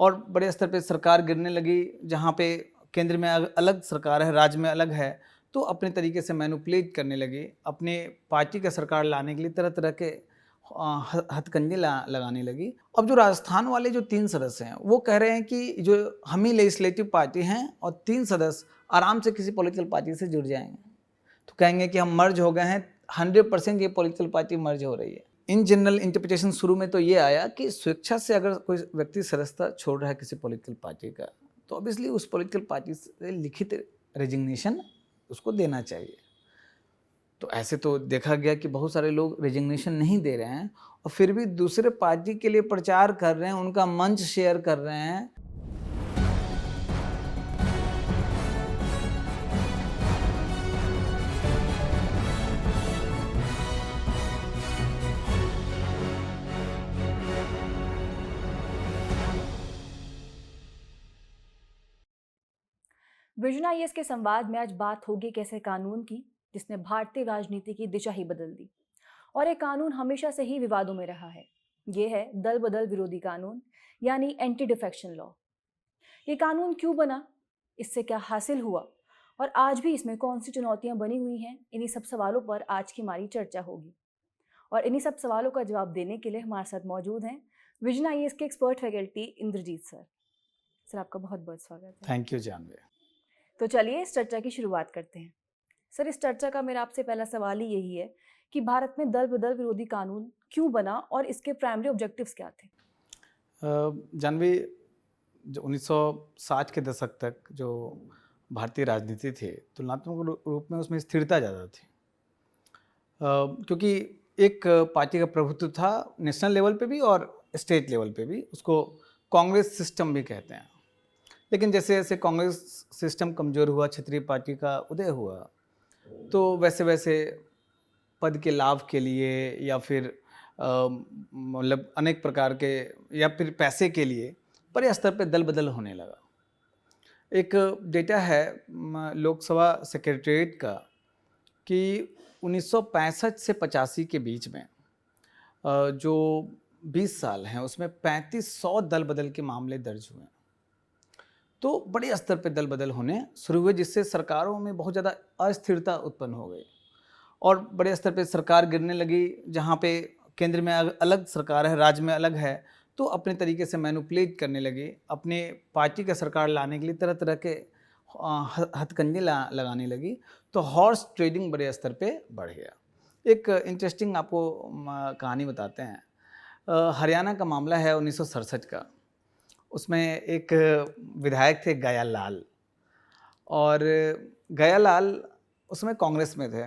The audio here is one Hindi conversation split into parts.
और बड़े स्तर पे सरकार गिरने लगी, जहाँ पे केंद्र में अलग सरकार है, राज्य में अलग है, तो अपने तरीके से मैनिपुलेट करने लगी। अपने पार्टी का सरकार लाने के लिए तरह-तरह के हथकंडे लगाने लगी। अब जो राजस्थान वाले जो 3 सदस्य हैं, वो कह रहे हैं कि जो हम ही लेजिस्लेटिव पार्टी हैं और 3 सदस्य आराम से किसी पॉलिटिकल पार्टी से जुड़ जाएँगे। तो कहेंगे कि हम मर्ज हो गए हैं, 100% ये पॉलिटिकल पार्टी मर्ज हो रही है। इन जनरल इंटरप्रिटेशन शुरू में तो ये आया कि स्वेच्छा से अगर कोई व्यक्ति सदस्यता छोड़ रहा है किसी पॉलिटिकल पार्टी का, तो ऑब्वियसली उस पॉलिटिकल पार्टी से लिखित रेजिग्नेशन उसको देना चाहिए। तो ऐसे तो देखा गया कि बहुत सारे लोग रेजिग्नेशन नहीं दे रहे हैं और फिर भी दूसरे पार्टी के लिए प्रचार कर रहे हैं, उनका मंच शेयर कर रहे हैं। विजन आईएएस के संवाद में आज बात होगी एक ऐसे कानून की जिसने भारतीय राजनीति की दिशा ही बदल दी। और ये कानून हमेशा से ही विवादों में रहा है। ये है दल बदल विरोधी कानून, यानी एंटी डिफेक्शन लॉ। ये कानून क्यों बना, इससे क्या हासिल हुआ और आज भी इसमें कौन सी चुनौतियां बनी हुई हैं, इन्हीं सब सवालों पर आज की हमारी चर्चा होगी। और इन्हीं सब सवालों का जवाब देने के लिए हमारे साथ मौजूद हैं विजन आईएएस के expert faculty Indrajeet sir. Sir, आपका बहुत बहुत स्वागत है। Thank you Janvi. तो चलिए इस चर्चा की शुरुआत करते हैं। सर, इस चर्चा का मेरा आपसे पहला सवाल ही यही है कि भारत में दल बदल विरोधी कानून क्यों बना और इसके प्राइमरी ऑब्जेक्टिव्स क्या थे? जानवी, जो 1960 के दशक तक जो भारतीय राजनीति थी, तुलनात्मक रूप में उसमें स्थिरता ज़्यादा थी। क्योंकि एक पार्टी का प्रभुत्व था नेशनल लेवल पे भी और स्टेट लेवल पे भी, उसको कांग्रेस सिस्टम भी कहते हैं। लेकिन जैसे जैसे कांग्रेस सिस्टम कमज़ोर हुआ, क्षत्रिय पार्टी का उदय हुआ, तो वैसे वैसे पद के लाभ के लिए या फिर मतलब अनेक प्रकार के या फिर पैसे के लिए बड़े स्तर पे दल बदल होने लगा। एक डेटा है लोकसभा सेक्रेटरीट का कि 1965 से 85 के बीच में जो 20 साल हैं उसमें 3500 दल बदल के मामले दर्ज हुए। तो बड़े स्तर पे दल बदल होने शुरू हुए, जिससे सरकारों में बहुत ज़्यादा अस्थिरता उत्पन्न हो गई और बड़े स्तर पे सरकार गिरने लगी, जहाँ पे केंद्र में अलग सरकार है, राज्य में अलग है, तो अपने तरीके से मैनिपुलेट करने लगी। अपने पार्टी का सरकार लाने के लिए तरह तरह के हथकंडे लगाने लगी। तो हॉर्स ट्रेडिंग बड़े स्तर पे बढ़ गया। एक इंटरेस्टिंग आपको कहानी बताते हैं। हरियाणा का मामला है 1967 का। उसमें एक विधायक थे गया लाल, और गया लाल उसमें कांग्रेस में थे।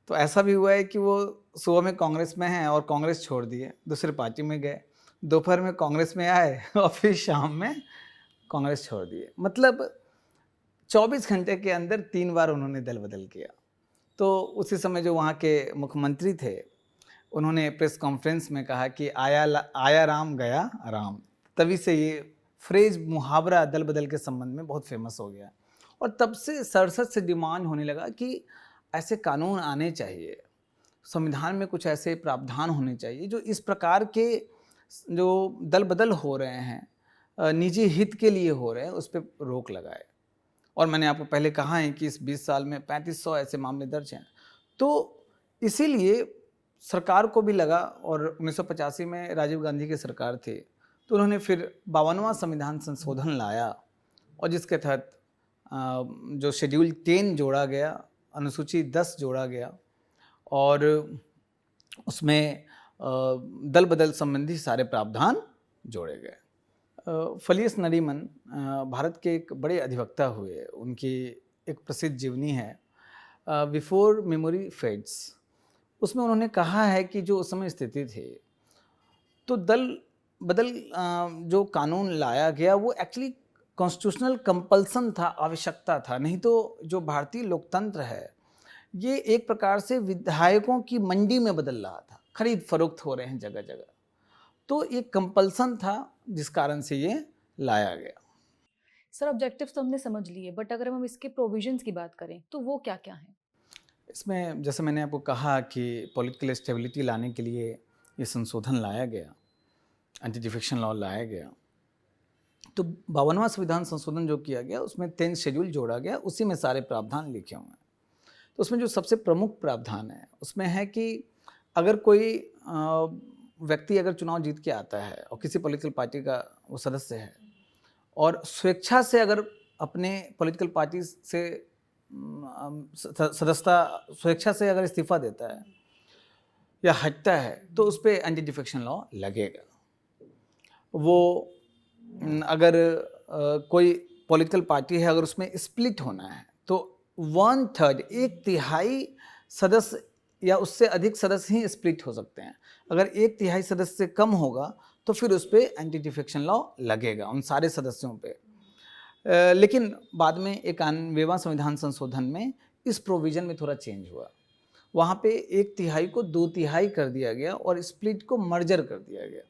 तो ऐसा भी हुआ है कि वो सुबह में कांग्रेस में हैं और कांग्रेस छोड़ दिए, दूसरे पार्टी में गए, दोपहर में कांग्रेस में आए और फिर शाम में कांग्रेस छोड़ दिए। मतलब 24 घंटे के अंदर 3 बार उन्होंने दल बदल किया। तो उसी समय जो वहाँ के मुख्यमंत्री थे, उन्होंने प्रेस कॉन्फ्रेंस में कहा कि आया राम गया राम। तभी से ये फ्रेज, मुहावरा दल बदल के संबंध में बहुत फेमस हो गया और तब से सड़सठ से डिमांड होने लगा कि ऐसे कानून आने चाहिए, संविधान में कुछ ऐसे प्रावधान होने चाहिए जो इस प्रकार के जो दल बदल हो रहे हैं, निजी हित के लिए हो रहे हैं, उस पर रोक लगाए। और मैंने आपको पहले कहा है कि इस 20 साल में 3500 ऐसे मामले दर्ज हैं। तो इसीलिए सरकार को भी लगा, और 1985 में राजीव गांधी की सरकार थी, तो उन्होंने फिर 52वां संविधान संशोधन लाया और जिसके तहत जो शेड्यूल 10 जोड़ा गया, अनुसूची 10 जोड़ा गया और उसमें दल बदल संबंधी सारे प्रावधान जोड़े गए। फलियस नरीमन भारत के एक बड़े अधिवक्ता हुए। उनकी एक प्रसिद्ध जीवनी है बिफोर मेमोरी फेड्स। उसमें उन्होंने कहा है कि जो उस समय स्थिति थी, तो दल बदल जो कानून लाया गया वो एक्चुअली कॉन्स्टिट्यूशनल कंपल्सन था, आवश्यकता था। नहीं तो जो भारतीय लोकतंत्र है ये एक प्रकार से विधायकों की मंडी में बदल रहा था, खरीद फरोख्त हो रहे हैं जगह जगह। तो ये कंपल्सन था जिस कारण से ये लाया गया। सर, ऑब्जेक्टिव्स तो हमने समझ लिए, बट अगर हम इसके प्रोविजंस की बात करें तो वो क्या क्या हैं? इसमें जैसे मैंने आपको कहा कि पॉलिटिकल स्टेबिलिटी लाने के लिए ये संशोधन लाया गया, एंटी डिफेक्शन लॉ लाया गया। तो 52वां संविधान संशोधन जो किया गया उसमें 10th शेड्यूल जोड़ा गया, उसी में सारे प्रावधान लिखे हुए हैं। तो उसमें जो सबसे प्रमुख प्रावधान है उसमें है कि अगर कोई व्यक्ति अगर चुनाव जीत के आता है और किसी पॉलिटिकल पार्टी का वो सदस्य है और स्वेच्छा से अगर अपने पॉलिटिकल पार्टी से सदस्यता स्वेच्छा से अगर इस्तीफा देता है या हटता है तो उस पर एंटी डिफेक्शन लॉ लगेगा। वो अगर कोई पॉलिटिकल पार्टी है अगर उसमें स्प्लिट होना है तो 1/3 1/3 सदस्य या उससे अधिक सदस्य ही स्प्लिट हो सकते हैं। अगर 1/3 सदस्य से कम होगा तो फिर उस पर एंटी डिफेक्शन लॉ लगेगा उन सारे सदस्यों पे। लेकिन बाद में 91वां संविधान संशोधन में इस प्रोविज़न में थोड़ा चेंज हुआ। वहाँ पे 1/3 को 2/3 कर दिया गया और स्प्लिट को मर्जर कर दिया गया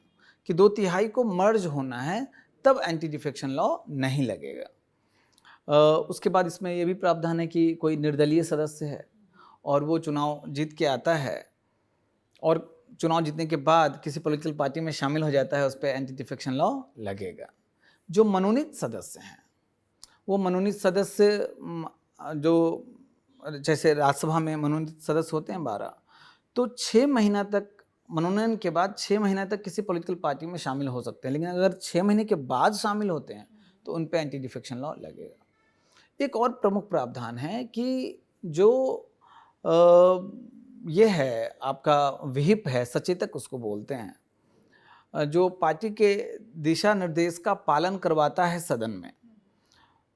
कि 2/3 को मर्ज होना है तब एंटी डिफेक्शन लॉ नहीं लगेगा। उसके बाद इसमें ये भी प्रावधान है कि कोई निर्दलीय सदस्य है और वो चुनाव जीत के आता है और चुनाव जीतने के बाद किसी पॉलिटिकल पार्टी में शामिल हो जाता है, उस पर एंटी डिफेक्शन लॉ लगेगा। जो मनोनीत सदस्य हैं वो मनोनीत सदस्य जो जैसे राज्यसभा में मनोनीत सदस्य होते हैं 12, तो 6 महीना तक मनोनयन के बाद 6 महीना तक किसी पॉलिटिकल पार्टी में शामिल हो सकते हैं। लेकिन अगर 6 महीने के बाद शामिल होते हैं तो उन पे एंटी डिफेक्शन लॉ लगेगा। एक और प्रमुख प्रावधान है कि जो ये है आपका विहिप है, सचेतक उसको बोलते हैं, जो पार्टी के दिशा निर्देश का पालन करवाता है सदन में,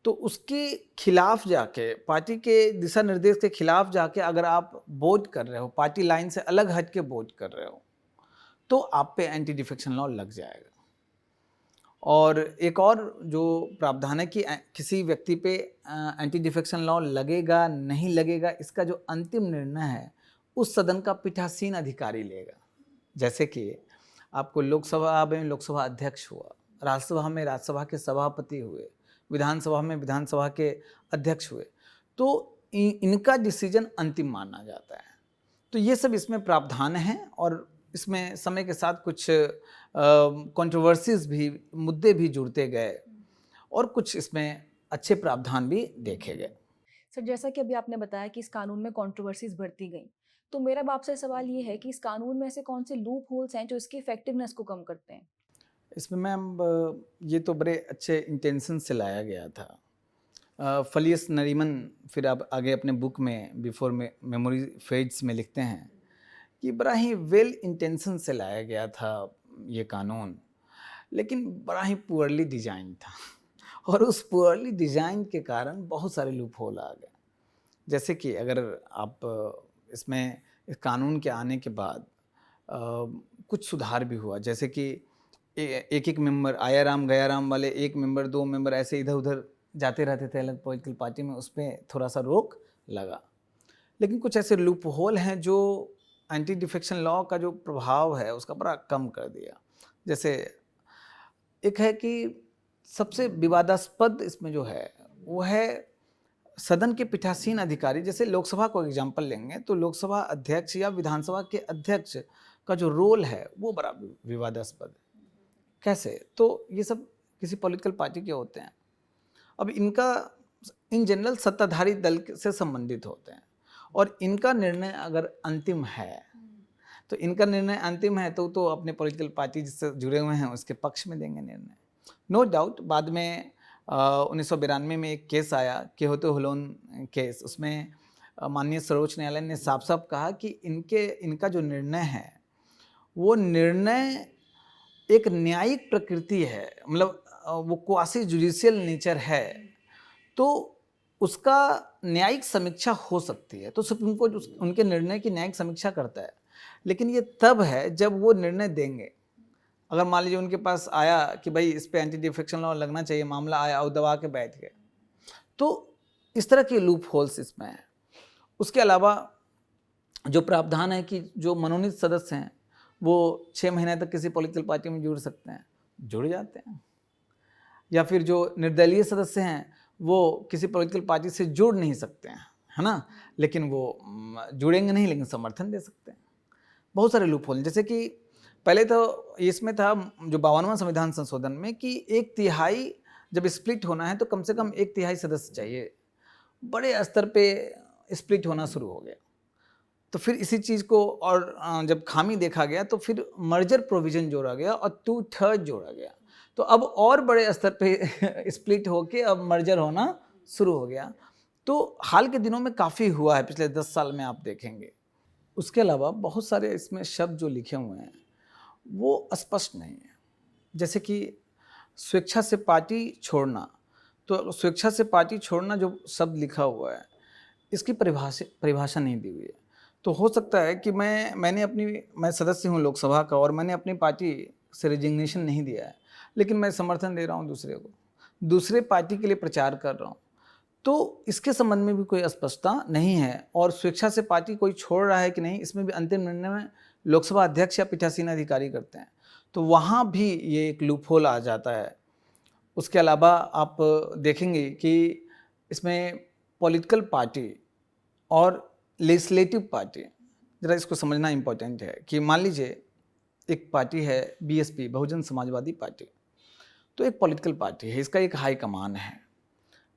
तो उसके खिलाफ जाके पार्टी के दिशा निर्देश के खिलाफ जाके अगर आप वोट कर रहे हो, पार्टी लाइन से अलग हट के वोट कर रहे हो, तो आप पे एंटी डिफेक्शन लॉ लग जाएगा। और एक और जो प्रावधान है कि किसी व्यक्ति पे एंटी डिफेक्शन लॉ लगेगा नहीं लगेगा, इसका जो अंतिम निर्णय है उस सदन का पीठासीन अधिकारी लेगा। जैसे कि आपको लोकसभा में लोकसभा अध्यक्ष हुआ, राज्यसभा में राज्यसभा के सभापति हुए, विधानसभा में विधानसभा के अध्यक्ष हुए, तो इनका डिसीजन अंतिम माना जाता है। तो ये सब इसमें प्रावधान हैं और इसमें समय के साथ कुछ कंट्रोवर्सीज भी, मुद्दे भी जुड़ते गए और कुछ इसमें अच्छे प्रावधान भी देखे गए। सर, जैसा कि अभी आपने बताया कि इस कानून में कंट्रोवर्सीज बढ़ती गई, तो मेरा आपसे सवाल ये है कि इस कानून में ऐसे कौन से लूप होल्स हैं जो इसकी इफेक्टिवनेस को कम करते हैं? इसमें मैम ये तो बड़े अच्छे इंटेंशन से लाया गया था। फलियस नरीमन फिर आप आगे अपने बुक में बिफोर मेमोरी फेड्स में लिखते हैं कि बड़ा ही वेल इंटेंशन से लाया गया था ये कानून, लेकिन बड़ा ही पुअरली डिजाइन था और उस पुअरली डिजाइन के कारण बहुत सारे लूप होल आ गए। जैसे कि अगर आप इसमें इस कानून के आने के बाद कुछ सुधार भी हुआ, जैसे कि एक एक मेंबर आया राम गया राम वाले 1 मेंबर 2 मेंबर ऐसे इधर उधर जाते रहते थे अलग पॉलिटिकल पार्टी में, उस पर थोड़ा सा रोक लगा। लेकिन कुछ ऐसे लूप होल हैं जो एंटी डिफेक्शन लॉ का जो प्रभाव है उसका बड़ा कम कर दिया। जैसे एक है कि सबसे विवादास्पद इसमें जो है वो है सदन के पीठासीन अधिकारी। जैसे लोकसभा को एग्जाम्पल लेंगे तो लोकसभा अध्यक्ष या विधानसभा के अध्यक्ष का जो रोल है वो बड़ा विवादास्पद है। कैसे? तो ये सब किसी पॉलिटिकल पार्टी के होते हैं। अब इनका इन जनरल सत्ताधारी दल से संबंधित होते हैं और इनका निर्णय अगर अंतिम है तो इनका निर्णय अंतिम है तो अपने पॉलिटिकल पार्टी जिससे जुड़े हुए हैं उसके पक्ष में देंगे निर्णय। नो डाउट बाद में 1992 में एक केस आया, केहोतो हुलोन केस, उसमें माननीय सर्वोच्च न्यायालय ने साफ साफ कहा कि इनका जो निर्णय है वो निर्णय एक न्यायिक प्रकृति है, मतलब वो क्वासी जुडिशियल नेचर है, तो उसका न्यायिक समीक्षा हो सकती है। तो सुप्रीम कोर्ट उनके निर्णय की न्यायिक समीक्षा करता है, लेकिन ये तब है जब वो निर्णय देंगे। अगर मान लीजिए उनके पास आया कि भाई इस पे एंटी डिफेक्शन लॉ लगना चाहिए, मामला आया और दबा के बैठ गए, तो इस तरह के लूप होल्स इसमें हैं। उसके अलावा जो प्रावधान है कि जो मनोनीत सदस्य हैं वो 6 महीने तक किसी पॉलिटिकल पार्टी में जुड़ सकते हैं, जुड़ जाते हैं, या फिर जो निर्दलीय सदस्य हैं वो किसी पॉलिटिकल पार्टी से जुड़ नहीं सकते हैं, है ना, लेकिन वो जुड़ेंगे नहीं लेकिन समर्थन दे सकते हैं। बहुत सारे लूप होल, जैसे कि पहले तो इसमें था जो 52वां संविधान संशोधन में कि 1/3 जब स्प्लिट होना है तो कम से कम 1/3 सदस्य चाहिए। बड़े स्तर पे स्प्लिट होना शुरू हो गया। तो फिर इसी चीज़ को और जब खामी देखा गया तो फिर मर्जर प्रोविज़न जोड़ा गया और 2/3 जोड़ा गया। तो अब और बड़े स्तर पे स्प्लिट होके अब मर्जर होना शुरू हो गया। तो हाल के दिनों में काफ़ी हुआ है, पिछले 10 साल में आप देखेंगे। उसके अलावा बहुत सारे इसमें शब्द जो लिखे हुए हैं, वो स्पष्ट नहीं है। जैसे कि स्वेच्छा से पार्टी छोड़ना, तो स्वेच्छा से पार्टी छोड़ना जो शब्द लिखा हुआ है, इसकी परिभाषा नहीं दी हुई है। तो हो सकता है कि मैं सदस्य हूँ लोकसभा का और मैंने अपनी पार्टी से रेजिग्नेशन नहीं दिया है, लेकिन मैं समर्थन दे रहा हूँ दूसरे को, दूसरे पार्टी के लिए प्रचार कर रहा हूँ। तो इसके संबंध में भी कोई स्पष्टता नहीं है और स्वेच्छा से पार्टी कोई छोड़ रहा है कि नहीं, इसमें भी अंतिम निर्णय में लोकसभा अध्यक्ष या पीठासीन अधिकारी करते हैं। तो वहाँ भी ये एक लूपहोल आ जाता है। उसके अलावा आप देखेंगे कि इसमें पॉलिटिकल पार्टी और लेजिस्लेटिव पार्टी, ज़रा इसको समझना इम्पोर्टेंट है कि मान लीजिए एक पार्टी है बीएसपी, बहुजन समाजवादी पार्टी, तो एक पॉलिटिकल पार्टी है, इसका एक हाई कमान है।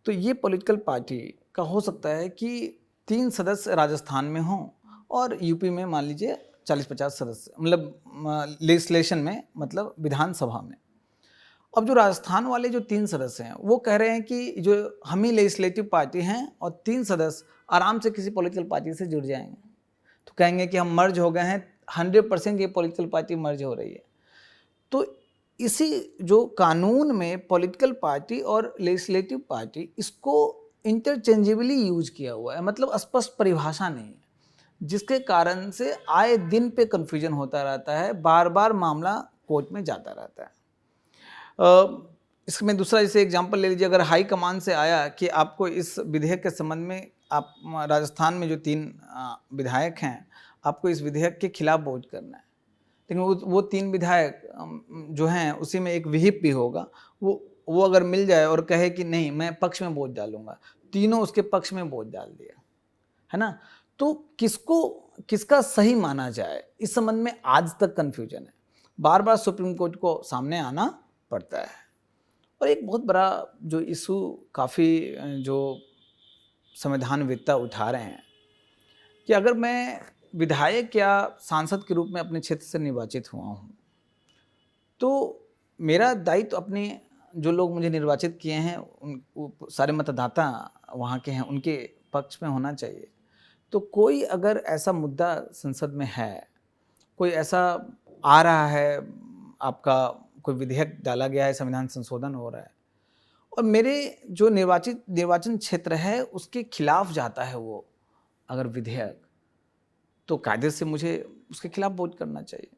तो ये पॉलिटिकल पार्टी का हो सकता है कि 3 सदस्य राजस्थान में हों और यूपी में मान लीजिए 40-50 सदस्य, मतलब लेजिस्लेशन में, मतलब विधानसभा में। अब जो राजस्थान वाले जो 3 सदस्य हैं, वो कह रहे हैं कि जो हम ही लेजिस्लेटिव पार्टी हैं और 3 सदस्य आराम से किसी पॉलिटिकल पार्टी से जुड़ जाएंगे। तो कहेंगे कि हम मर्ज हो गए हैं, 100% ये पॉलिटिकल पार्टी मर्ज हो रही है। तो इसी जो कानून में पॉलिटिकल पार्टी और लेजिस्लेटिव पार्टी, इसको इंटरचेंजेबली यूज किया हुआ है, मतलब स्पष्ट परिभाषा नहीं है, जिसके कारण से आए दिन पे कन्फ्यूजन होता रहता है, बार बार मामला कोर्ट में जाता रहता है। इसमें दूसरा जैसे एग्जांपल ले लीजिए, अगर हाई कमान से आया कि आपको इस विधेयक के संबंध में, आप राजस्थान में जो 3 विधायक हैं, आपको इस विधेयक के खिलाफ वोट करना है, लेकिन वो 3 विधायक जो हैं उसी में एक विहिप भी होगा, वो अगर मिल जाए और कहे कि नहीं मैं पक्ष में वोट डालूंगा, तीनों उसके पक्ष में वोट डाल दिया, है ना। तो किसका सही माना जाए, इस संबंध में आज तक कन्फ्यूजन है, बार बार सुप्रीम कोर्ट को सामने आना पड़ता है। और एक बहुत बड़ा जो इशू काफ़ी जो संविधानवेत्ता उठा रहे हैं कि अगर मैं विधायक या सांसद के रूप में अपने क्षेत्र से निर्वाचित हुआ हूँ, तो मेरा दायित्व अपने जो लोग मुझे निर्वाचित किए हैं, वो सारे मतदाता वहाँ के हैं, उनके पक्ष में होना चाहिए। तो कोई अगर ऐसा मुद्दा संसद में है, कोई ऐसा आ रहा है, आपका कोई विधेयक डाला गया है, संविधान संशोधन हो रहा है और मेरे जो निर्वाचन क्षेत्र है उसके खिलाफ जाता है वो अगर विधेयक, तो कायदे से मुझे उसके खिलाफ वोट करना चाहिए।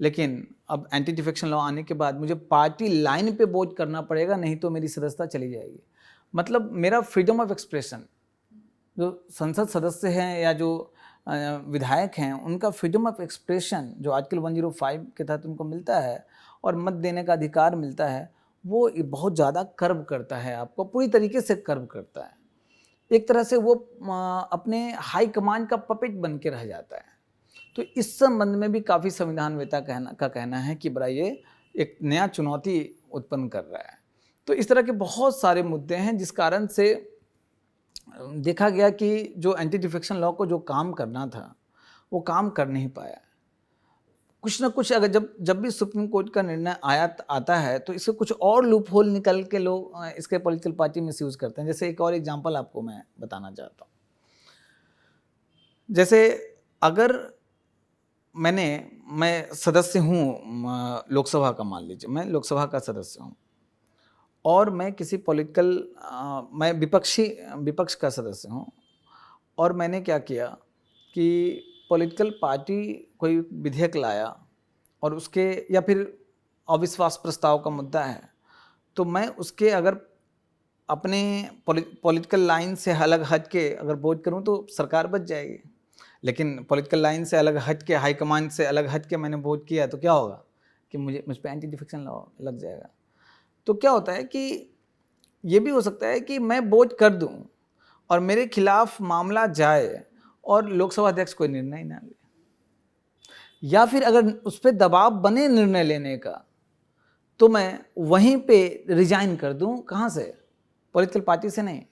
लेकिन अब एंटी डिफेक्शन लॉ आने के बाद मुझे पार्टी लाइन पे वोट करना पड़ेगा, नहीं तो मेरी सदस्यता चली जाएगी। मतलब मेरा फ्रीडम ऑफ एक्सप्रेशन, जो संसद सदस्य हैं या जो विधायक हैं, उनका फ्रीडम ऑफ एक्सप्रेशन जो आर्टिकल 105 के तहत उनको मिलता है और मत देने का अधिकार मिलता है, वो बहुत ज़्यादा कर्व करता है, आपको पूरी तरीके से कर्व करता है। एक तरह से वो अपने हाई कमान का पपेट बन के रह जाता है। तो इस संबंध में भी काफ़ी संविधानवेत्ता का कहना है कि बड़ा ये एक नया चुनौती उत्पन्न कर रहा है। तो इस तरह के बहुत सारे मुद्दे हैं जिस कारण से देखा गया कि जो एंटी डिफेक्शन लॉ को जो काम करना था वो काम कर नहीं पाया। कुछ ना कुछ अगर जब भी सुप्रीम कोर्ट का निर्णय आता है तो इससे कुछ और लूप होल निकल के लोग इसके पॉलिटिकल पार्टी मिसयूज करते हैं। जैसे एक और एग्जांपल आपको मैं बताना चाहता हूँ। जैसे अगर मैं सदस्य हूँ लोकसभा का, मान लीजिए मैं लोकसभा का सदस्य हूँ और मैं किसी मैं विपक्ष का सदस्य हूँ और मैंने क्या किया कि पॉलिटिकल पार्टी कोई विधेयक लाया और उसके या फिर अविश्वास प्रस्ताव का मुद्दा है, तो मैं उसके अगर अपने पॉलिटिकल लाइन से अलग हट के अगर वोट करूं तो सरकार बच जाएगी। लेकिन पॉलिटिकल लाइन से अलग हट के, हाईकमान से अलग हट के मैंने वोट किया तो क्या होगा कि मुझ पर एंटी डिफेक्शन लॉ लग जाएगा। तो क्या होता है कि ये भी हो सकता है कि मैं वोट कर दूं और मेरे खिलाफ मामला जाए और लोकसभा अध्यक्ष कोई निर्णय ना ले, या फिर अगर उस पर दबाव बने निर्णय लेने का तो मैं वहीं पे रिजाइन कर दूं, कहाँ से? पॉलिटिकल पार्टी से नहीं,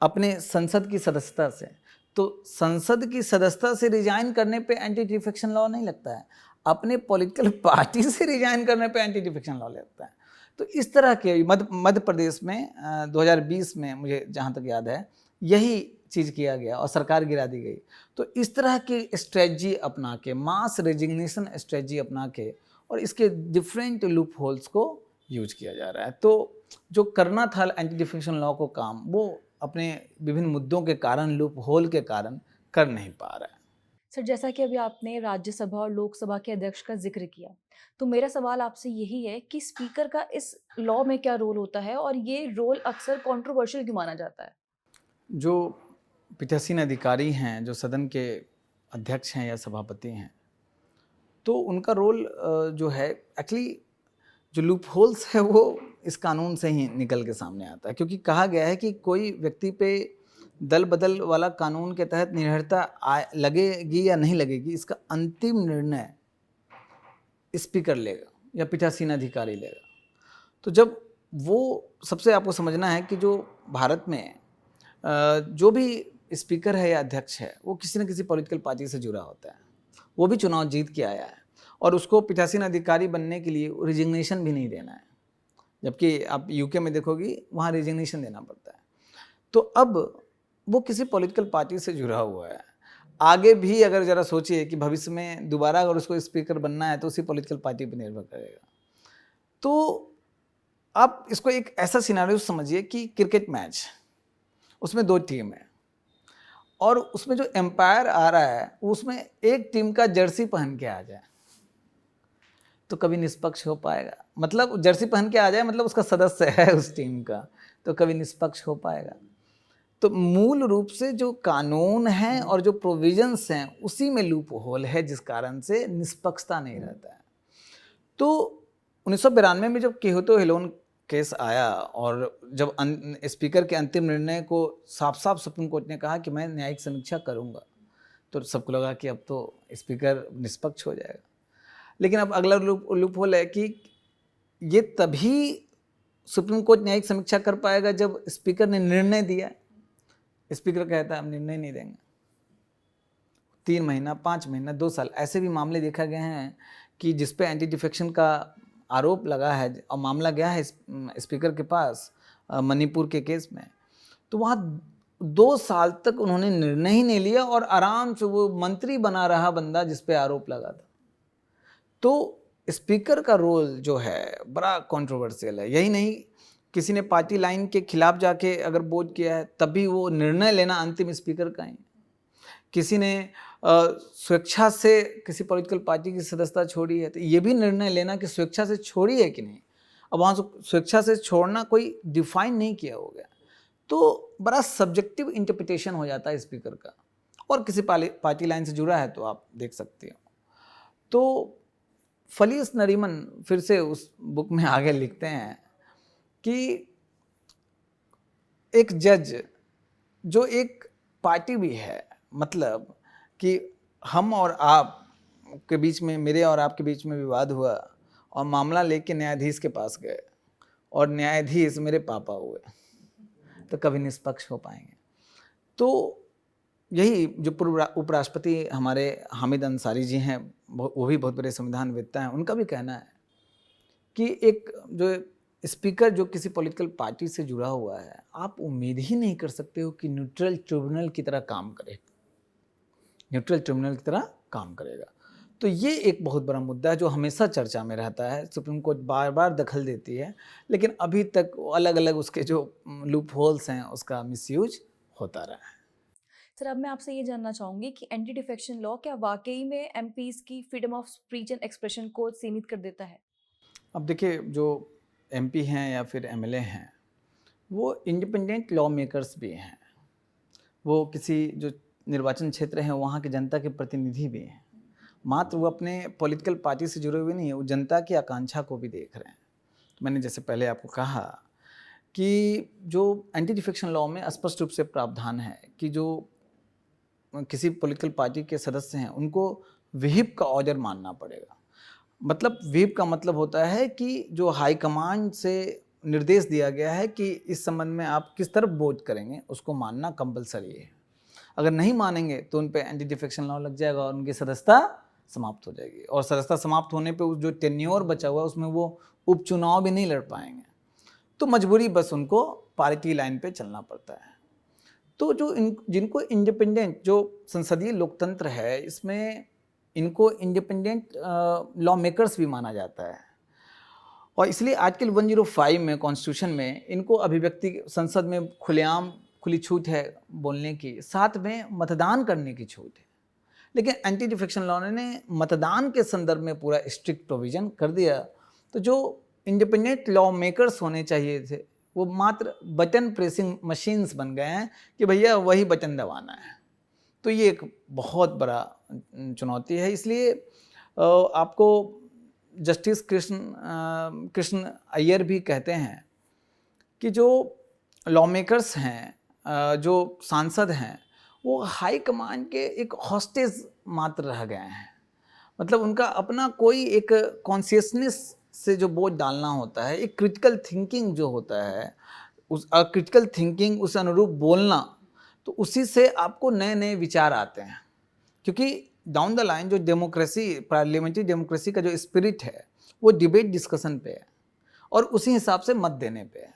अपने संसद की सदस्यता से। तो संसद की सदस्यता से रिजाइन करने पे एंटी डिफेक्शन लॉ नहीं लगता है, अपने पॉलिटिकल पार्टी से रिजाइन करने पे एंटी डिफेक्शन लॉ लगता है। तो इस तरह के मध्य प्रदेश में 2020 में मुझे जहाँ तक याद है यही चीज़ किया गया और सरकार गिरा दी गई। तो इस तरह की स्ट्रेटजी अपना के, मास रेजिग्नेशन स्ट्रेटजी अपना के, और इसके डिफरेंट लूप होल्स को यूज किया जा रहा है। तो जो करना था एंटी डिफेक्शन लॉ को काम, वो अपने विभिन्न मुद्दों के कारण, लूप होल के कारण कर नहीं पा रहा है। सर, जैसा कि अभी आपने राज्यसभा और लोकसभा के अध्यक्ष का जिक्र किया, तो मेरा सवाल आपसे यही है कि स्पीकर का इस लॉ में क्या रोल होता है और ये रोल अक्सर कंट्रोवर्शियल क्यों माना जाता है? जो पीठासीन अधिकारी हैं, जो सदन के अध्यक्ष हैं या सभापति हैं, तो उनका रोल जो है एक्चुअली, जो लूप होल्स है वो इस कानून से ही निकल के सामने आता है, क्योंकि कहा गया है कि कोई व्यक्ति पे दल बदल वाला कानून के तहत निर्भरता लगेगी या नहीं लगेगी, इसका अंतिम निर्णय स्पीकर लेगा या पीठासीन अधिकारी लेगा। तो जब वो, सबसे आपको समझना है कि जो भारत में जो भी स्पीकर है या अध्यक्ष है, वो किसी न किसी पॉलिटिकल पार्टी से जुड़ा होता है, वो भी चुनाव जीत के आया है, और उसको पीठासीन अधिकारी बनने के लिए रिजिग्नेशन भी नहीं देना है। जबकि आप यूके में देखोगी, वहाँ रिजिग्नेशन देना पड़ता है। तो अब वो किसी पॉलिटिकल पार्टी से जुड़ा हुआ है। आगे भी अगर ज़रा सोचिए कि भविष्य में दोबारा अगर उसको स्पीकर बनना है तो उसी पॉलिटिकल पार्टी पर निर्भर करेगा। तो आप इसको एक ऐसा सिनेरियो समझिए कि क्रिकेट मैच, उसमें 2 टीम है, और उसमें जो एम्पायर आ रहा है उसमें एक टीम का जर्सी पहन के आ जाए, तो कभी निष्पक्ष हो पाएगा? मतलब जर्सी पहन के आ जाए मतलब उसका सदस्य है उस टीम का, तो कभी निष्पक्ष हो पाएगा? तो मूल रूप से जो कानून है और जो प्रोविजंस हैं, उसी में लूप होल है, जिस कारण से निष्पक्षता नहीं रहता है। तो 1992 में जब क्योटो हिलोन केस आया, और जब स्पीकर के अंतिम निर्णय को साफ साफ सुप्रीम कोर्ट ने कहा कि मैं न्यायिक समीक्षा करूंगा, तो सबको लगा कि अब तो स्पीकर निष्पक्ष हो जाएगा। लेकिन अब अगला लूप होल है कि ये तभी सुप्रीम कोर्ट न्यायिक समीक्षा कर पाएगा जब स्पीकर ने निर्णय दिया। स्पीकर कहता है हम निर्णय नहीं देंगे, 3 महीना, 5 महीना, 2 साल, ऐसे भी मामले देखा गए हैं कि जिस पे एंटी डिफेक्शन का आरोप लगा है और मामला गया है स्पीकर के पास मणिपुर के केस में, तो वहाँ 2 साल तक उन्होंने निर्णय ही नहीं लिया और आराम से वो मंत्री बना रहा बंदा जिस पे आरोप लगा था। तो स्पीकर का रोल जो है बड़ा कंट्रोवर्शियल है। यही नहीं, किसी ने पार्टी लाइन के खिलाफ जाके अगर वोट किया है तब भी वो निर्णय लेना अंतिम स्पीकर का ही। किसी ने स्वेच्छा से किसी पॉलिटिकल पार्टी की सदस्यता छोड़ी है, तो ये भी निर्णय लेना कि स्वेच्छा से छोड़ी है कि नहीं। अब वहाँ स्वेच्छा से छोड़ना कोई डिफाइन नहीं किया हो गया, तो बड़ा सब्जेक्टिव इंटरप्रिटेशन हो जाता है स्पीकर का। और किसी पार्टी लाइन से जुड़ा है तो आप देख सकते हो। तो फलीस नरीमन फिर से उस बुक में आगे लिखते हैं कि एक जज जो एक पार्टी भी है, मतलब कि हम और आप के बीच में, मेरे और आपके बीच में विवाद हुआ और मामला लेके न्यायाधीश के पास गए और न्यायाधीश मेरे पापा हुए, तो कभी निष्पक्ष हो पाएंगे? तो यही जो पूर्व उपराष्ट्रपति हमारे हामिद अंसारी जी हैं, वो भी बहुत बड़े संविधानवेत्ता हैं, उनका भी कहना है कि एक जो स्पीकर जो किसी पॉलिटिकल पार्टी से जुड़ा हुआ है, आप उम्मीद ही नहीं कर सकते हो कि न्यूट्रल ट्रिब्यूनल की तरह काम करे, न्यूट्रल ट्रिब्यूनल की तरह काम करेगा। तो ये एक बहुत बड़ा मुद्दा है जो हमेशा चर्चा में रहता है। सुप्रीम कोर्ट बार बार दखल देती है, लेकिन अभी तक अलग अलग उसके जो लूप होल्स हैं उसका मिसयूज होता रहा है। सर, अब मैं आपसे ये जानना चाहूँगी कि एंटी डिफेक्शन लॉ क्या वाकई में एमपीज़ की freedom of speech and expression को सीमित कर देता है? अब देखिए, जो एमपी हैं या फिर एमएलए हैं, वो इंडिपेंडेंट लॉ मेकर्स भी हैं। वो किसी जो निर्वाचन क्षेत्र हैं वहाँ की जनता के प्रतिनिधि भी हैं। मात्र वो अपने पॉलिटिकल पार्टी से जुड़े हुए नहीं है, वो जनता की आकांक्षा को भी देख रहे हैं। मैंने जैसे पहले आपको कहा कि जो एंटी डिफेक्शन लॉ में स्पष्ट रूप से प्रावधान है कि जो किसी पॉलिटिकल पार्टी के सदस्य हैं उनको विहिप का ऑर्डर मानना पड़ेगा। मतलब व्हीप का मतलब होता है कि जो हाई कमांड से निर्देश दिया गया है कि इस संबंध में आप किस तरफ वोट करेंगे, उसको मानना कंपलसरी है। अगर नहीं मानेंगे तो उन पे एंटी डिफेक्शन लॉ लग जाएगा और उनकी सदस्यता समाप्त हो जाएगी, और सदस्यता समाप्त होने पे जो टेन्योर बचा हुआ है उसमें वो उपचुनाव भी नहीं लड़ पाएंगे। तो मजबूरी बस उनको पार्टी लाइन पे चलना पड़ता है। तो जो जिनको इंडिपेंडेंट, जो संसदीय लोकतंत्र है, इसमें इनको इंडिपेंडेंट लॉ मेकर्स भी माना जाता है, और इसलिए आर्टिकल 105 में कॉन्स्टिट्यूशन में इनको अभिव्यक्ति, संसद में खुलेआम खुली छूट है बोलने की, साथ में मतदान करने की छूट है। लेकिन एंटी डिफेक्शन लॉ ने मतदान के संदर्भ में पूरा स्ट्रिक्ट प्रोविजन कर दिया। तो जो इंडिपेंडेंट लॉ मेकर्स होने चाहिए थे, वो मात्र बटन प्रेसिंग मशीन्स बन गए हैं कि भैया वही बटन दबाना है। तो ये एक बहुत बड़ा चुनौती है। इसलिए आपको जस्टिस कृष्ण अय्यर भी कहते हैं कि जो लॉ मेकर्स हैं, जो सांसद हैं, वो हाई कमांड के एक हॉस्टेज मात्र रह गए हैं। मतलब उनका अपना कोई एक कॉन्शियसनेस से जो बोझ डालना होता है, एक क्रिटिकल थिंकिंग जो होता है, उस क्रिटिकल थिंकिंग, उस अनुरूप बोलना, तो उसी से आपको नए नए विचार आते हैं। क्योंकि डाउन द लाइन जो डेमोक्रेसी, पार्लियामेंट्री डेमोक्रेसी का जो स्पिरिट है, वो डिबेट डिस्कशन पे है और उसी हिसाब से मत देने पे है।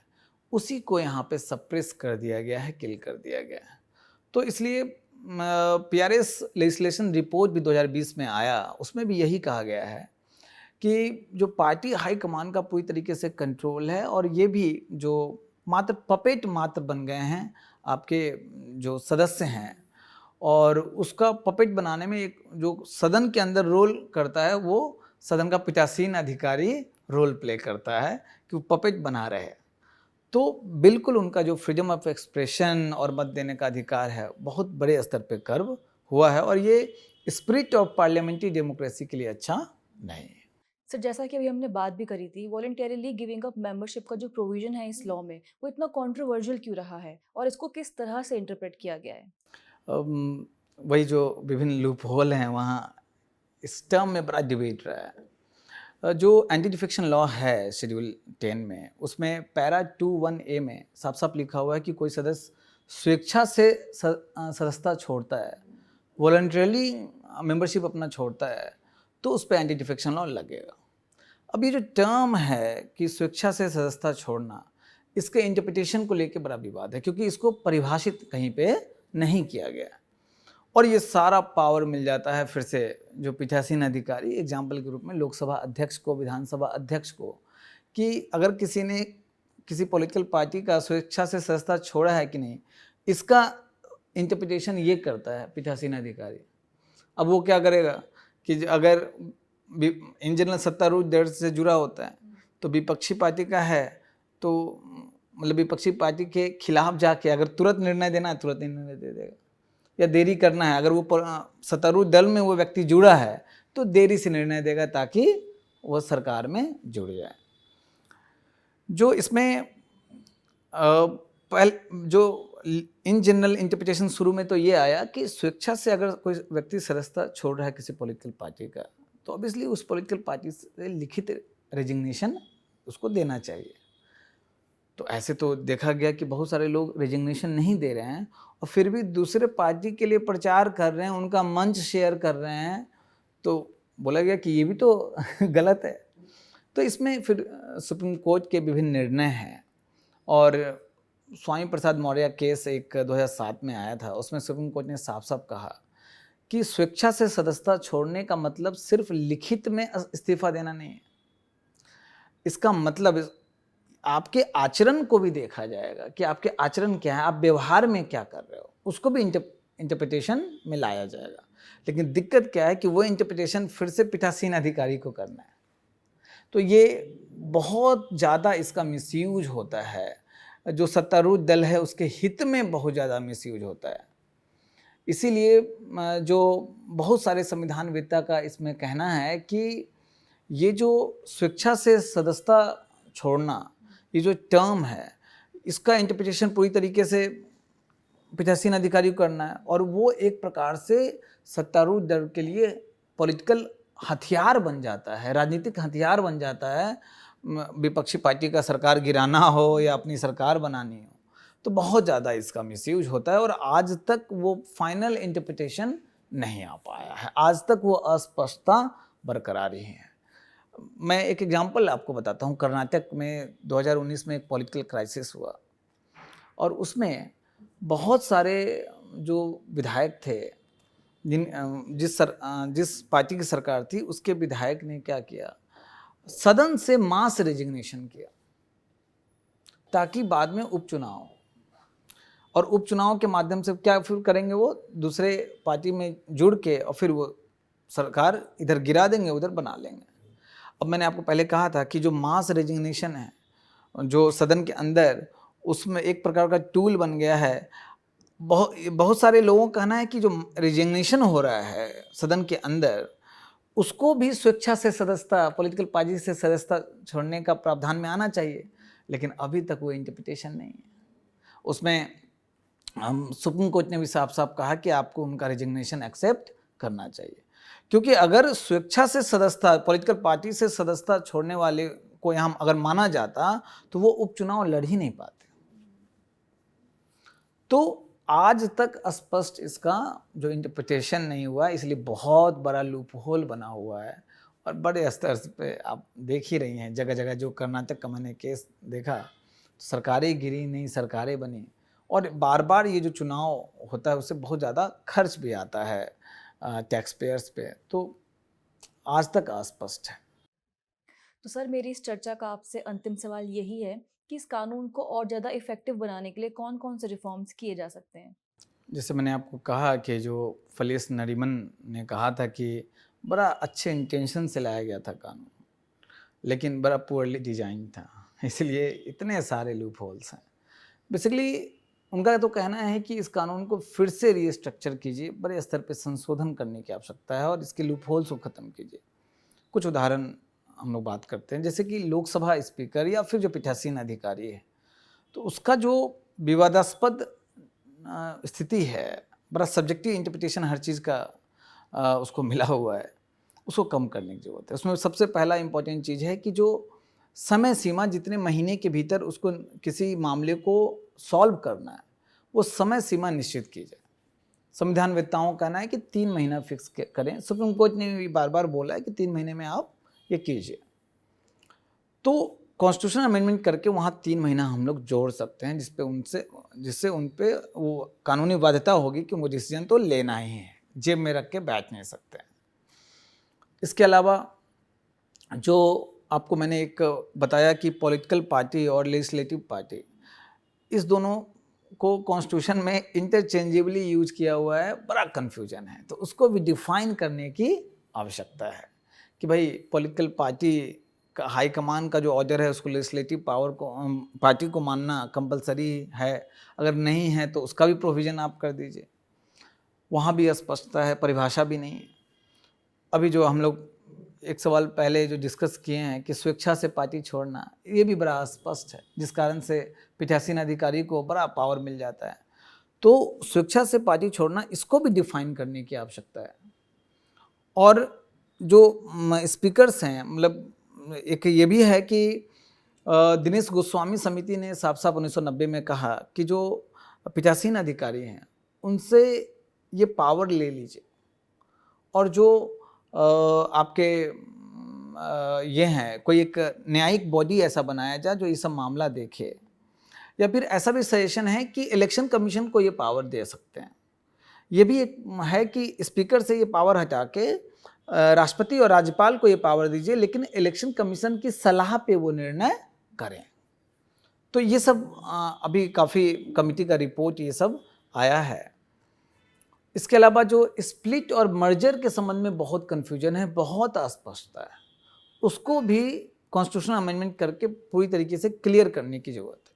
उसी को यहाँ पे सप्रेस कर दिया गया है, किल कर दिया गया है। तो इसलिए पीआरएस लेजिस्लेशन रिपोर्ट भी 2020 में आया, उसमें भी यही कहा गया है कि जो पार्टी हाई कमान का पूरी तरीके से कंट्रोल है, और ये भी जो मात्र पपेट मात्र बन गए हैं आपके जो सदस्य हैं, और उसका पपेट बनाने में एक जो सदन के अंदर रोल करता है, वो सदन का पीठासीन अधिकारी रोल प्ले करता है कि वो पपेट बना रहे। तो बिल्कुल उनका जो फ्रीडम ऑफ एक्सप्रेशन और मत देने का अधिकार है, बहुत बड़े स्तर पे कर्व हुआ है, और ये स्पिरिट ऑफ पार्लियामेंट्री डेमोक्रेसी के लिए अच्छा नहीं है। सर, जैसा कि अभी हमने बात भी करी थी, वॉलंटरीली गिविंग अप मेंबरशिप का जो प्रोविजन है इस लॉ में, वो इतना कंट्रोवर्शियल क्यों रहा है और इसको किस तरह से इंटरप्रेट किया गया है? वही जो विभिन्न लूप होल हैं, वहाँ इस टर्म में बड़ा डिबेट रहा है। जो एंटी डिफेक्शन लॉ है शेड्यूल 10 में, उसमें पैरा 21A में साफ साफ लिखा हुआ है कि कोई सदस्य स्वेच्छा से सदस्यता छोड़ता है, वॉलंटरीली मेंबरशिप अपना छोड़ता है, तो उस पर एंटी डिफेक्शन लॉ लगेगा। अब ये जो टर्म है कि स्वेच्छा से सदस्यता छोड़ना, इसके इंटरप्रिटेशन को लेकर बड़ा विवाद है, क्योंकि इसको परिभाषित कहीं पे नहीं किया गया, और ये सारा पावर मिल जाता है फिर से जो पीठासीन अधिकारी, एग्जाम्पल के रूप में लोकसभा अध्यक्ष को, विधानसभा अध्यक्ष को, कि अगर किसी ने किसी पॉलिटिकल पार्टी का स्वेच्छा से सदस्यता छोड़ा है कि नहीं, इसका इंटरप्रिटेशन ये करता है पीठासीन अधिकारी। अब वो क्या करेगा कि अगर इन जनरल सत्तारूढ़ दल से जुड़ा होता है, तो विपक्षी पार्टी का है, तो मतलब विपक्षी पार्टी के खिलाफ जाके अगर तुरंत निर्णय देना है, तुरंत निर्णय दे देगा, या देरी करना है, अगर वो सत्तारूढ़ दल में वो व्यक्ति जुड़ा है, तो देरी से निर्णय देगा ताकि वो सरकार में जुड़ जाए। जो इसमें पहले जो इन जनरल इंटरप्रिटेशन शुरू में तो ये आया कि स्वेच्छा से अगर कोई व्यक्ति सदस्यता छोड़ रहा है किसी पॉलिटिकल पार्टी का, तो ऑब्वियसली उस पॉलिटिकल पार्टी से लिखित रेजिग्नेशन उसको देना चाहिए। तो ऐसे तो देखा गया कि बहुत सारे लोग रेजिग्नेशन नहीं दे रहे हैं और फिर भी दूसरे पार्टी के लिए प्रचार कर रहे हैं, उनका मंच शेयर कर रहे हैं, तो बोला गया कि ये भी तो गलत है। तो इसमें फिर सुप्रीम कोर्ट के विभिन्न निर्णय हैं, और स्वामी प्रसाद मौर्य केस एक 2007 में आया था, उसमें सुप्रीम कोर्ट ने साफ साफ कहा कि स्वेच्छा से सदस्यता छोड़ने का मतलब सिर्फ लिखित में इस्तीफा देना नहीं है। इसका मतलब आपके आचरण को भी देखा जाएगा कि आपके आचरण क्या है, आप व्यवहार में क्या कर रहे हो, उसको भी इंटरप्रिटेशन में लाया जाएगा। लेकिन दिक्कत क्या है कि वो इंटरप्रिटेशन फिर से पीठासीन अधिकारी को करना है, तो ये बहुत ज़्यादा इसका मिसयूज होता है। जो सत्तारूढ़ दल है उसके हित में बहुत ज़्यादा मिसयूज होता है। इसीलिए जो बहुत सारे संविधानवेत्ता का इसमें कहना है कि ये जो स्वेच्छा से सदस्यता छोड़ना, ये जो टर्म है, इसका इंटरप्रिटेशन पूरी तरीके से पीठासीन अधिकारी को करना है, और वो एक प्रकार से सत्तारूढ़ दल के लिए पॉलिटिकल हथियार बन जाता है, राजनीतिक हथियार बन जाता है, विपक्षी पार्टी का सरकार गिराना हो या अपनी सरकार बनानी हो, तो बहुत ज़्यादा इसका मिसयूज होता है और आज तक वो फाइनल इंटरप्रिटेशन नहीं आ पाया है। आज तक वो अस्पष्टता बरकरार ही है। मैं एक एग्जांपल आपको बताता हूँ। कर्नाटक में 2019 में एक पॉलिटिकल क्राइसिस हुआ और उसमें बहुत सारे जो विधायक थे, जिस पार्टी की सरकार थी उसके विधायक ने क्या किया, सदन से मास रेजिग्नेशन किया ताकि बाद में उपचुनाव, और उपचुनाव के माध्यम से क्या फिर करेंगे, वो दूसरे पार्टी में जुड़ के और फिर वो सरकार इधर गिरा देंगे उधर बना लेंगे। अब मैंने आपको पहले कहा था कि जो मास रेजिग्नेशन है जो सदन के अंदर, उसमें एक प्रकार का टूल बन गया है। बहुत सारे लोगों का कहना है कि जो रेजिग्नेशन हो रहा है सदन के अंदर, उसको भी स्वेच्छा से सदस्यता, पॉलिटिकल पार्टी से सदस्यता छोड़ने का प्रावधान में आना चाहिए, लेकिन अभी तक वो इंटरप्रिटेशन नहीं है। उसमें हम सुप्रीम कोर्ट ने भी साफ साफ कहा कि आपको उनका रेजिग्नेशन एक्सेप्ट करना चाहिए, क्योंकि अगर स्वेच्छा से सदस्यता, पॉलिटिकल पार्टी से सदस्यता छोड़ने वाले को यहाँ अगर माना जाता तो वो उपचुनाव लड़ ही नहीं पाते। तो आज तक स्पष्ट इसका जो इंटरप्रिटेशन नहीं हुआ, इसलिए बहुत बड़ा लूप होल बना हुआ है और बड़े स्तर पे आप देख ही रही हैं, जगह जगह जो कर्नाटक का मैंने केस देखा, सरकारें गिरी नहीं सरकारें बनी, और बार बार ये जो चुनाव होता है उससे बहुत ज़्यादा खर्च भी आता है टैक्स पेयर्स पे, तो आज तक अस्पष्ट है। तो सर, मेरी इस चर्चा का आपसे अंतिम सवाल यही है कि इस कानून को और ज़्यादा इफ़ेक्टिव बनाने के लिए कौन-कौन से रिफ़ॉर्म्स किए जा सकते हैं? जैसे मैंने आपको कहा कि जो फलेश नरीमन ने कहा था कि बड़ा अच्छे इंटेंशन से लाया गया था कानून, लेकिन बड़ा पुअरली डिजाइन था, इसलिए इतने सारे लूप होल्स हैं। बेसिकली उनका तो कहना है कि इस कानून को फिर से रीस्ट्रक्चर कीजिए, बड़े स्तर पे संशोधन करने की आवश्यकता है और इसके लूप होल्स को ख़त्म कीजिए। कुछ उदाहरण हम लोग बात करते हैं, जैसे कि लोकसभा स्पीकर या फिर जो पीठासीन अधिकारी है, तो उसका जो विवादास्पद स्थिति है, बड़ा सब्जेक्टिव इंटरप्रिटेशन हर चीज़ का उसको मिला हुआ है, उसको कम करने की ज़रूरत है। उसमें सबसे पहला इम्पॉर्टेंट चीज़ है कि जो समय सीमा, जितने महीने के भीतर उसको किसी मामले को सॉल्व करना है, वो समय सीमा निश्चित की जाए। संविधानवेत्ताओं का कहना है कि 3 महीना फिक्स करें। सुप्रीम कोर्ट ने भी बार बार बोला है कि 3 महीने में आप ये कीजिए। तो कॉन्स्टिट्यूशन अमेंडमेंट करके वहाँ 3 महीना हम लोग जोड़ सकते हैं, जिससे उन पे वो कानूनी बाध्यता होगी कि वो डिसीजन तो लेना ही है, जेब में रख के बैठ नहीं सकते हैं। इसके अलावा जो आपको मैंने एक बताया कि पॉलिटिकल पार्टी और लेजिस्लेटिव पार्टी, इस दोनों को कॉन्स्टिट्यूशन में इंटरचेंजेबली यूज किया हुआ है, बड़ा कन्फ्यूजन है, तो उसको भी डिफाइन करने की आवश्यकता है कि भाई पॉलिटिकल पार्टी का हाई कमान का जो ऑर्डर है उसको लेजिस्लेटिव पावर को, पार्टी को मानना कंपलसरी है, अगर नहीं है तो उसका भी प्रोविज़न आप कर दीजिए। वहाँ भी अस्पष्टता है, परिभाषा भी नहीं है। अभी जो हम लोग एक सवाल पहले जो डिस्कस किए हैं कि स्वेच्छा से पार्टी छोड़ना, ये भी बड़ा अस्पष्ट है, जिस कारण से पीठासीन अधिकारी को बड़ा पावर मिल जाता है। तो स्वेच्छा से पार्टी छोड़ना, इसको भी डिफाइन करने की आवश्यकता है। और जो स्पीकर्स हैं, मतलब एक ये भी है कि दिनेश गोस्वामी समिति ने साफ साफ 1990 में कहा कि जो पीठासीन अधिकारी हैं उनसे ये पावर ले लीजिए, और जो आपके ये हैं, कोई एक न्यायिक बॉडी ऐसा बनाया जाए जो ये सब मामला देखे, या फिर ऐसा भी सजेशन है कि इलेक्शन कमीशन को ये पावर दे सकते हैं। ये भी एक है कि स्पीकर से ये पावर हटा के राष्ट्रपति और राज्यपाल को ये पावर दीजिए, लेकिन इलेक्शन कमीशन की सलाह पे वो निर्णय करें। तो ये सब अभी काफ़ी कमिटी का रिपोर्ट ये सब आया है। इसके अलावा जो स्प्लिट और मर्जर के संबंध में बहुत कन्फ्यूजन है, बहुत अस्पष्टता है, उसको भी कॉन्स्टिट्यूशनल अमेंडमेंट करके पूरी तरीके से क्लियर करने की ज़रूरत है।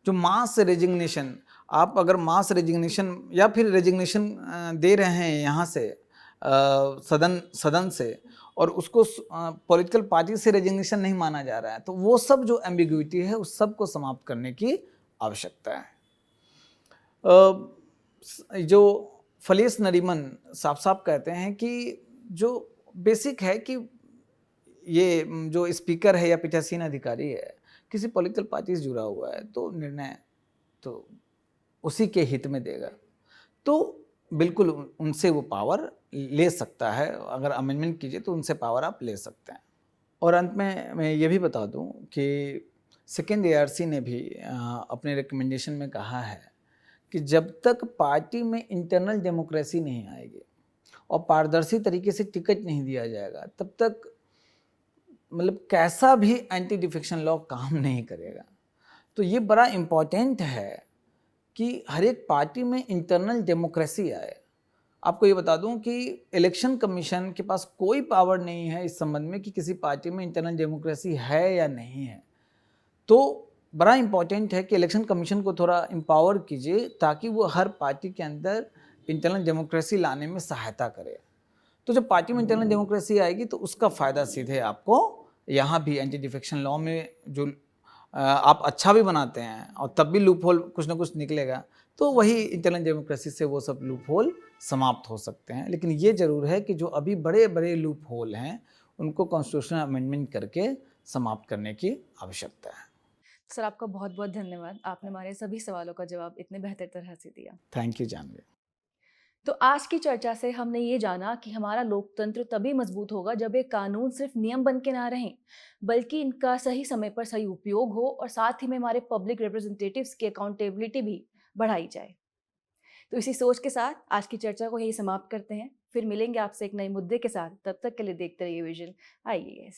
जो मास रेजिग्नेशन, आप अगर मास रेजिग्नेशन या फिर रेजिग्नेशन दे रहे हैं यहाँ से सदन से, और उसको पॉलिटिकल पार्टी से रेजिग्नेशन नहीं माना जा रहा है, तो वो सब जो एम्बिग्विटी है उस सब को समाप्त करने की आवश्यकता है। जो फलेश नरीमन साफ साफ कहते हैं कि जो बेसिक है कि ये जो स्पीकर है या पीठासीन अधिकारी है, किसी पॉलिटिकल पार्टी से जुड़ा हुआ है, तो निर्णय तो उसी के हित में देगा। तो बिल्कुल उनसे वो पावर ले सकता है, अगर अमेंडमेंट कीजिए तो उनसे पावर आप ले सकते हैं। और अंत में मैं ये भी बता दूं कि सेकेंड एआरसी ने भी अपने रिकमेंडेशन में कहा है कि जब तक पार्टी में इंटरनल डेमोक्रेसी नहीं आएगी और पारदर्शी तरीके से टिकट नहीं दिया जाएगा, तब तक मतलब कैसा भी एंटी डिफेक्शन लॉ काम नहीं करेगा। तो ये बड़ा इम्पॉर्टेंट है कि हर एक पार्टी में इंटरनल डेमोक्रेसी आए। आपको ये बता दूं कि इलेक्शन कमीशन के पास कोई पावर नहीं है इस संबंध में कि किसी पार्टी में इंटरनल डेमोक्रेसी है या नहीं है। तो बड़ा इम्पॉर्टेंट है कि इलेक्शन कमीशन को थोड़ा एम्पावर कीजिए ताकि वो हर पार्टी के अंदर इंटरनल डेमोक्रेसी लाने में सहायता करे। तो जब पार्टी में इंटरनल डेमोक्रेसी आएगी तो उसका फ़ायदा सीधे आपको यहाँ भी एंटी डिफेक्शन लॉ में जो आप अच्छा भी बनाते हैं और तब भी लूप होल कुछ ना कुछ निकलेगा, तो वही इंटरनल डेमोक्रेसी से वो सब लूप होल समाप्त हो सकते हैं। लेकिन ये ज़रूर है कि जो अभी बड़े बड़े लूप होल हैं उनको कॉन्स्टिट्यूशनल अमेंडमेंट करके समाप्त करने की आवश्यकता है। सर, आपका बहुत बहुत धन्यवाद, आपने हमारे सभी सवालों का जवाब इतने बेहतर तरह से दिया। Thank you Janvi. तो आज की चर्चा से हमने ये जाना कि हमारा लोकतंत्र तभी मजबूत होगा जब ये कानून सिर्फ नियम बन के ना रहें, बल्कि इनका सही समय पर सही उपयोग हो और साथ ही में हमारे पब्लिक रिप्रेजेंटेटिव्स की अकाउंटेबिलिटी भी बढ़ाई जाए। तो इसी सोच के साथ आज की चर्चा को यही समाप्त करते हैं। फिर मिलेंगे आपसे एक नए मुद्दे के साथ। तब तक के लिए देखते रहिए विजन IAS।